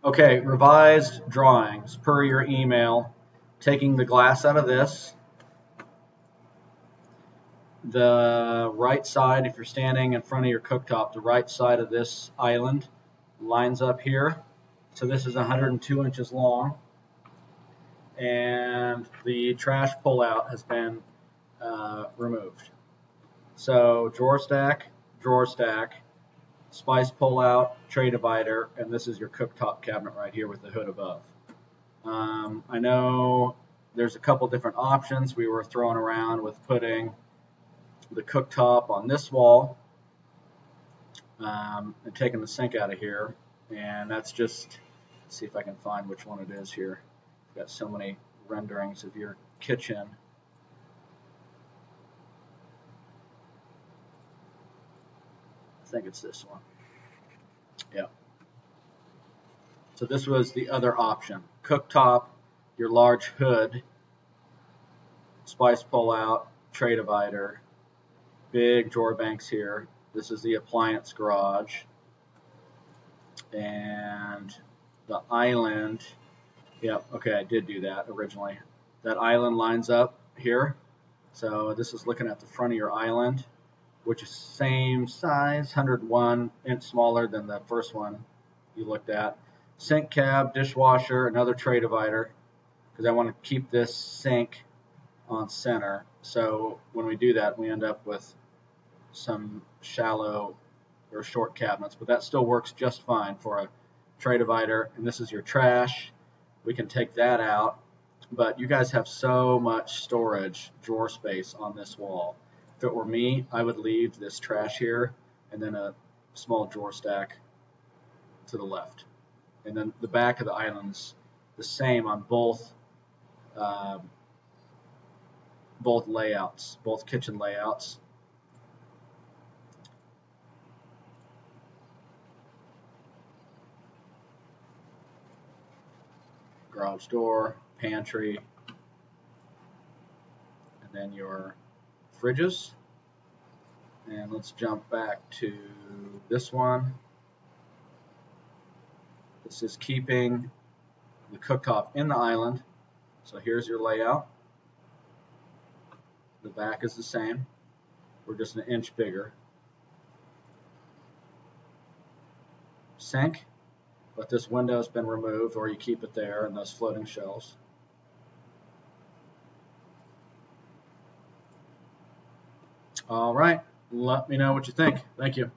Okay, revised drawings per your email. Taking the glass out of this. The right side, if you're standing in front of your cooktop, the right side of this island lines up here. So this is 102 inches long. And the trash pullout has been removed. So drawer stack, spice pullout, tray divider, and this is your cooktop cabinet right here with the hood above. I know there's a couple different options we were throwing around with putting the cooktop on this wall and taking the sink out of here. And that's just, let's see if I can find which one it is here. I've got so many renderings of your kitchen. I think it's this one. Yeah. So this was the other option. Cooktop, your large hood, spice pullout, tray divider, big drawer banks here. This is the appliance garage. And the island, yep, okay, I did do that originally. That island lines up here. So this is looking at the front of your island, which is same size, 101 inch smaller than the first one you looked at. Sink cab, dishwasher, another tray divider, because I want to keep this sink on center. So when we do that, we end up with some shallow or short cabinets, but that still works just fine for a tray divider. And this is your trash. We can take that out, but you guys have so much storage, drawer space on this wall. If it were me, I would leave this trash here and then a small drawer stack to the left. And then the back of the island's the same on both layouts, both kitchen layouts. Garage door, pantry, and then your fridges. And let's jump back to this one. This is keeping the cooktop in the island. So here's your layout. The back is the same. We're just an inch bigger. Sink, but this window has been removed, or you keep it there in those floating shelves. All right, let me know what you think. Thank you.